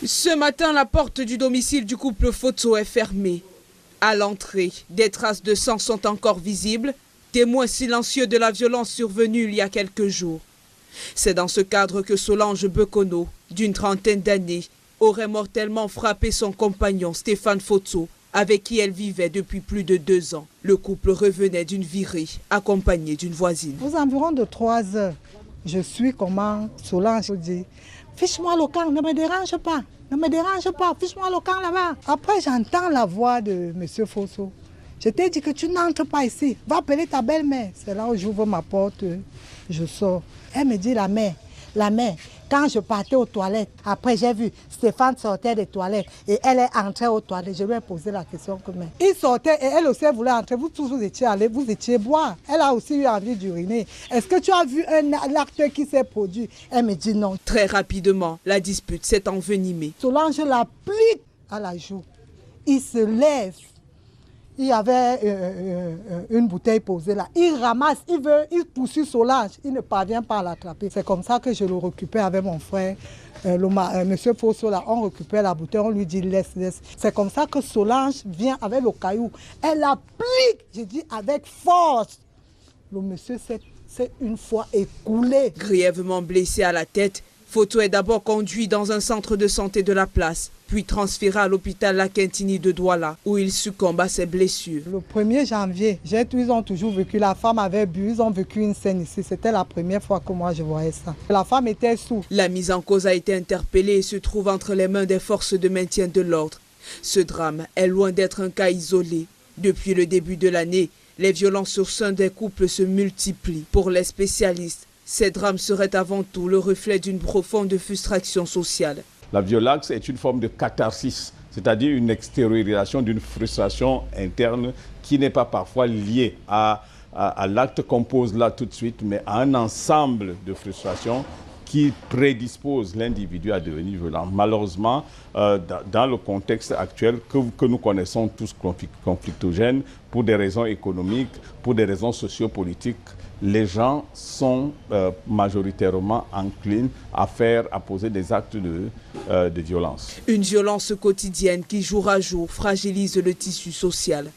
Ce matin, la porte du domicile du couple Foto est fermée. À l'entrée, des traces de sang sont encore visibles, témoins silencieux de la violence survenue il y a quelques jours. C'est dans ce cadre que Solange Bekono, d'une trentaine d'années, aurait mortellement frappé son compagnon Stéphane Foto, avec qui elle vivait depuis plus de 2 ans. Le couple revenait d'une virée, accompagné d'une voisine. Aux environs de 3 heures, je suis comment Solange dit « Fiche-moi le camp, ne me dérange pas, ne me dérange pas, fiche-moi le camp là-bas ». Après, j'entends la voix de M. Fosso. Je t'ai dit que tu n'entres pas ici, va appeler ta belle-mère. C'est là où j'ouvre ma porte, je sors. Elle me dit la mère. Quand je partais aux toilettes, après j'ai vu Stéphane sortait des toilettes et elle est entrée aux toilettes. Je lui ai posé la question que mais il sortait et elle aussi voulait entrer. Vous tous vous étiez allés, vous étiez boire. Elle a aussi eu envie d'uriner. Est-ce que tu as vu un acte qui s'est produit? Elle me dit non. Très rapidement, la dispute s'est envenimée. Solange l'applique à la joue. Il se lève. Il y avait une bouteille posée là. Il ramasse, il poursuit Solange. Il ne parvient pas à l'attraper. C'est comme ça que je le récupère avec mon frère. Monsieur Fosso, là, on récupère la bouteille, on lui dit laisse. C'est comme ça que Solange vient avec le caillou. Elle applique, je dis avec force. Le monsieur s'est une fois écoulé. Grièvement blessé à la tête, Foto est d'abord conduit dans un centre de santé de la place, puis transféré à l'hôpital La Quintini de Douala, où il succombe à ses blessures. Le 1er janvier, ils ont toujours vécu, la femme avait bu, ils ont vécu une scène ici. C'était la première fois que moi je voyais ça. La femme était sous. La mise en cause a été interpellée et se trouve entre les mains des forces de maintien de l'ordre. Ce drame est loin d'être un cas isolé. Depuis le début de l'année, les violences au sein des couples se multiplient. Pour les spécialistes, ces drames seraient avant tout le reflet d'une profonde frustration sociale. La violence est une forme de catharsis, c'est-à-dire une extériorisation d'une frustration interne qui n'est pas parfois liée à l'acte qu'on pose là tout de suite, mais à un ensemble de frustrations qui prédispose l'individu à devenir violent. Malheureusement, dans le contexte actuel que nous connaissons tous conflictogènes, pour des raisons économiques, pour des raisons sociopolitiques, les gens sont majoritairement enclins à poser des actes de violence. Une violence quotidienne qui, jour à jour, fragilise le tissu social.